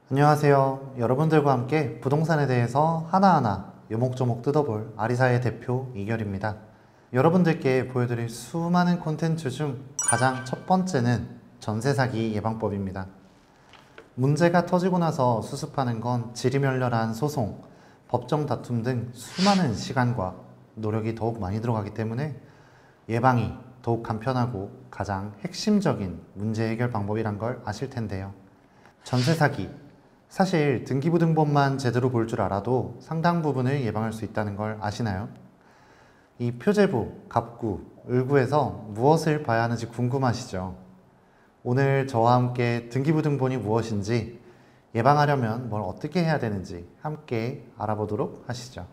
안녕하세요. 여러분들과 함께 부동산에 대해서 하나하나 요목조목 뜯어볼 아리사의 대표 이결입니다. 여러분들께 보여드릴 수많은 콘텐츠 중 가장 첫 번째는 전세 사기 예방법입니다. 문제가 터지고 나서 수습하는 건 지리멸렬한 소송, 법정 다툼 등 수많은 시간과 노력이 더욱 많이 들어가기 때문에 예방이 더욱 간편하고 가장 핵심적인 문제 해결 방법이란 걸 아실 텐데요. 전세 사기, 사실 등기부등본만 제대로 볼 줄 알아도 상당 부분을 예방할 수 있다는 걸 아시나요? 이 표제부, 갑구, 을구에서 무엇을 봐야 하는지 궁금하시죠? 오늘 저와 함께 등기부등본이 무엇인지, 예방하려면 뭘 어떻게 해야 되는지 함께 알아보도록 하시죠.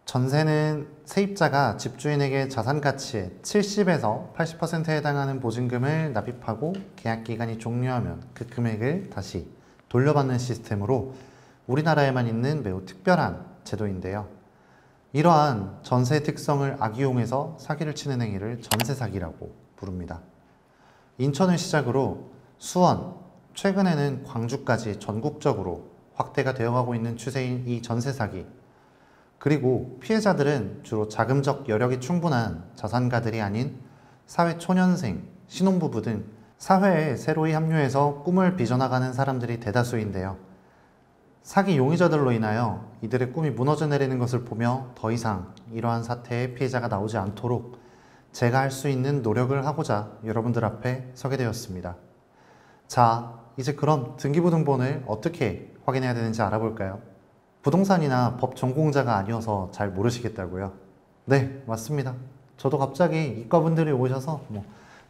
전세는 세입자가 집주인에게 자산 가치의 70에서 80%에 해당하는 보증금을 납입하고 계약 기간이 종료하면 그 금액을 다시 돌려받는 시스템으로 우리나라에만 있는 매우 특별한 제도인데요. 이러한 전세의 특성을 악이용해서 사기를 치는 행위를 전세 사기라고 부릅니다. 인천을 시작으로 수원, 최근에는 광주까지 전국적으로 확대가 되어가고 있는 추세인 이 전세 사기. 그리고 피해자들은 주로 자금적 여력이 충분한 자산가들이 아닌 사회초년생, 신혼부부 등 사회에 새로이 합류해서 꿈을 빚어나가는 사람들이 대다수인데요. 사기 용의자들로 인하여 이들의 꿈이 무너져 내리는 것을 보며 더 이상 이러한 사태의 피해자가 나오지 않도록 제가 할 수 있는 노력을 하고자 여러분들 앞에 서게 되었습니다. 자, 이제 그럼 등기부등본을 어떻게 확인해야 되는지 알아볼까요? 부동산이나 법 전공자가 아니어서 잘 모르시겠다고요? 네, 맞습니다. 저도 갑자기 이과분들이 오셔서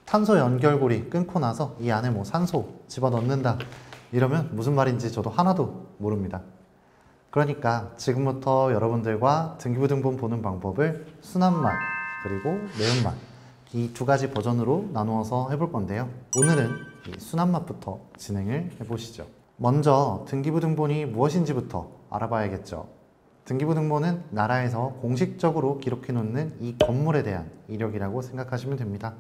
탄소 연결고리 끊고 나서 이 안에 산소 집어넣는다 이러면 무슨 말인지 저도 하나도 모릅니다. 그러니까 지금부터 여러분들과 등기부등본 보는 방법을 순한 맛 그리고 매운맛 이 두 가지 버전으로 나누어서 해볼 건데요. 오늘은 이 순한 맛부터 진행을 해보시죠. 먼저 등기부등본이 무엇인지부터 알아봐야겠죠. 등기부등본은 나라에서 공식적으로 기록해 놓는 이 건물에 대한 이력이라고 생각하시면 됩니다.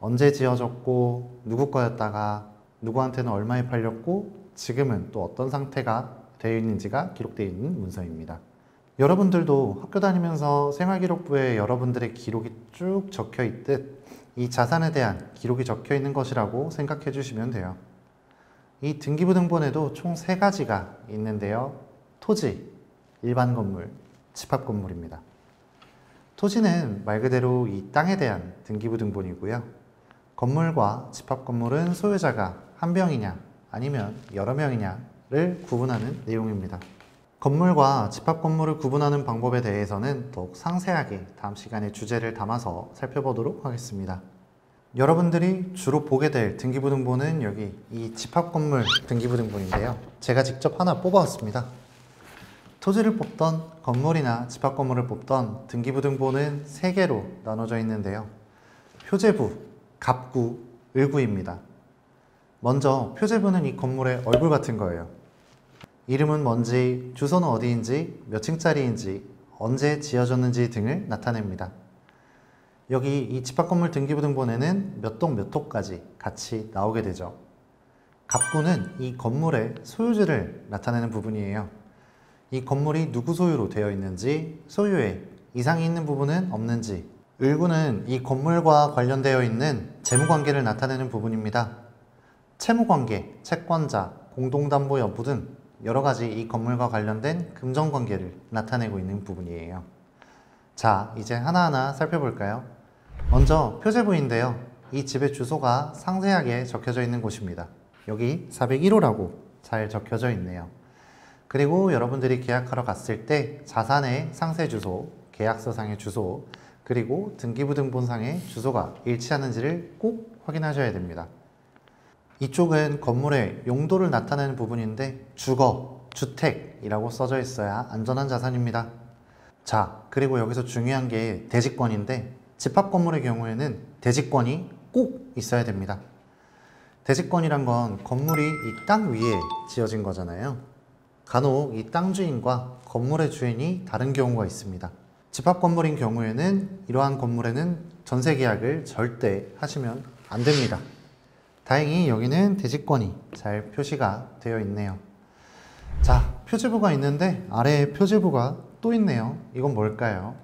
언제 지어졌고 누구 거였다가 누구한테는 얼마에 팔렸고 지금은 또 어떤 상태가 되어 있는지가 기록되어 있는 문서입니다. 여러분들도 학교 다니면서 생활기록부에 여러분들의 기록이 쭉 적혀 있듯 이 자산에 대한 기록이 적혀 있는 것이라고 생각해 주시면 돼요. 이 등기부등본에도 총 3가지가 있는데요. 토지, 일반 건물, 집합 건물입니다. 토지는 말 그대로 이 땅에 대한 등기부등본이고요. 건물과 집합 건물은 소유자가 한 명이냐 아니면 여러 명이냐를 구분하는 내용입니다. 건물과 집합 건물을 구분하는 방법에 대해서는 더욱 상세하게 다음 시간에 주제를 담아서 살펴보도록 하겠습니다. 여러분들이 주로 보게 될 등기부등본은 여기 이 집합 건물 등기부등본인데요. 제가 직접 하나 뽑아왔습니다. 토지를 뽑던 건물이나 집합 건물을 뽑던 등기부등본은 3개로 나눠져 있는데요. 표제부, 갑구, 을구입니다. 먼저 표제부는 이 건물의 얼굴 같은 거예요. 이름은 뭔지, 주소는 어디인지, 몇 층짜리인지, 언제 지어졌는지 등을 나타냅니다. 여기 이 집합건물 등기부등본에는 몇 동 몇 호까지 같이 나오게 되죠. 갑구는 이 건물의 소유주를 나타내는 부분이에요. 이 건물이 누구 소유로 되어 있는지, 소유에 이상이 있는 부분은 없는지, 을구는 이 건물과 관련되어 있는 재무관계를 나타내는 부분입니다. 채무관계, 채권자, 공동담보 여부 등 여러가지 이 건물과 관련된 금전관계를 나타내고 있는 부분이에요. 자, 이제 하나하나 살펴볼까요? 먼저 표제부인데요. 이 집의 주소가 상세하게 적혀져 있는 곳입니다. 여기 401호라고 잘 적혀져 있네요. 그리고 여러분들이 계약하러 갔을 때 자산의 상세 주소, 계약서상의 주소, 그리고 등기부등본상의 주소가 일치하는지를 꼭 확인하셔야 됩니다. 이쪽은 건물의 용도를 나타내는 부분인데 주거, 주택이라고 써져 있어야 안전한 자산입니다. 자, 그리고 여기서 중요한 게 대지권인데 집합 건물의 경우에는 대지권이 꼭 있어야 됩니다. 대지권이란 건 건물이 이 땅 위에 지어진 거잖아요. 간혹 이 땅 주인과 건물의 주인이 다른 경우가 있습니다. 집합 건물인 경우에는 이러한 건물에는 전세 계약을 절대 하시면 안 됩니다. 다행히 여기는 대지권이 잘 표시가 되어 있네요. 자, 표지부가 있는데 아래에 표지부가 또 있네요. 이건 뭘까요?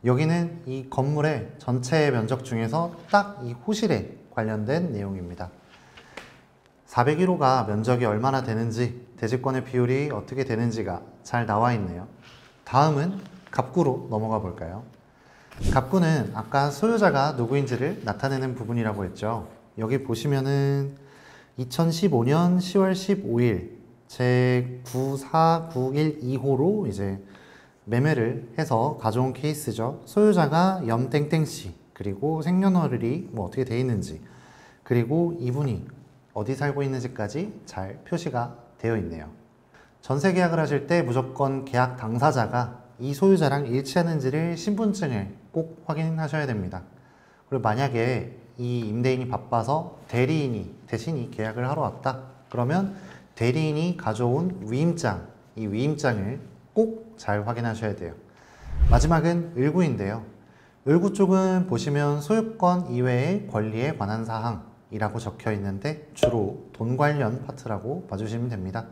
여기는 이 건물의 전체 면적 중에서 딱 이 호실에 관련된 내용입니다. 401호가 면적이 얼마나 되는지, 대지권의 비율이 어떻게 되는지가 잘 나와 있네요. 다음은 갑구로 넘어가 볼까요? 갑구는 아까 소유자가 누구인지를 나타내는 부분이라고 했죠. 여기 보시면은 2015년 10월 15일 제 94912호로 이제 매매를 해서 가져온 케이스죠. 소유자가 염땡땡씨, 그리고 생년월일이 뭐 어떻게 돼 있는지, 그리고 이분이 어디 살고 있는지까지 잘 표시가 되어 있네요. 전세 계약을 하실 때 무조건 계약 당사자가 이 소유자랑 일치하는지를 신분증을 꼭 확인하셔야 됩니다. 그리고 만약에 이 임대인이 바빠서 대리인이 대신이 계약을 하러 왔다, 그러면 대리인이 가져온 위임장, 이 위임장을 꼭 잘 확인하셔야 돼요. 마지막은 을구인데요. 을구 쪽은 보시면 소유권 이외의 권리에 관한 사항이라고 적혀 있는데 주로 돈 관련 파트라고 봐주시면 됩니다.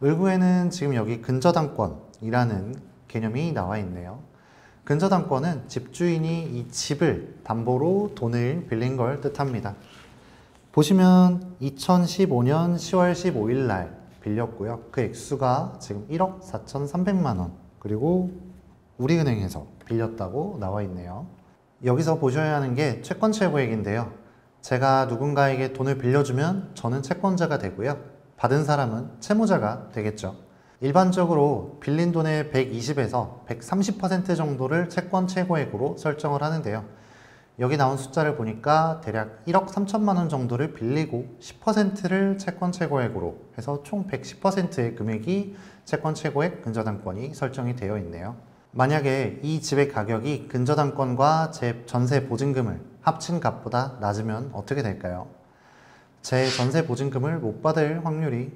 을구에는 지금 여기 근저당권이라는 개념이 나와 있네요. 근저당권은 집주인이 이 집을 담보로 돈을 빌린 걸 뜻합니다. 보시면 2015년 10월 15일 날 빌렸고요. 그 액수가 지금 1억 4,300만 원, 그리고 우리은행에서 빌렸다고 나와 있네요. 여기서 보셔야 하는 게 채권 최고액인데요. 제가 누군가에게 돈을 빌려주면 저는 채권자가 되고요. 받은 사람은 채무자가 되겠죠. 일반적으로 빌린 돈의 120에서 130% 정도를 채권 최고액으로 설정을 하는데요. 여기 나온 숫자를 보니까 대략 1억 3천만 원 정도를 빌리고 10%를 채권 최고액으로 해서 총 110%의 금액이 채권 최고액 근저당권이 설정이 되어 있네요. 만약에 이 집의 가격이 근저당권과 제 전세 보증금을 합친 값보다 낮으면 어떻게 될까요? 제 전세 보증금을 못 받을 확률이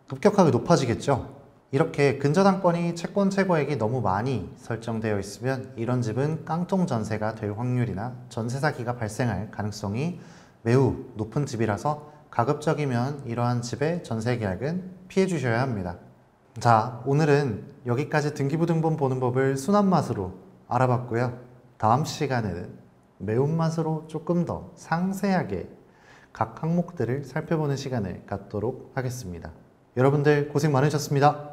급격하게 높아지겠죠. 이렇게 근저당권이 채권 최고액이 너무 많이 설정되어 있으면 이런 집은 깡통 전세가 될 확률이나 전세 사기가 발생할 가능성이 매우 높은 집이라서 가급적이면 이러한 집의 전세 계약은 피해 주셔야 합니다. 자, 오늘은 여기까지 등기부등본 보는 법을 순한 맛으로 알아봤고요. 다음 시간에는 매운맛으로 조금 더 상세하게 각 항목들을 살펴보는 시간을 갖도록 하겠습니다. 여러분들 고생 많으셨습니다.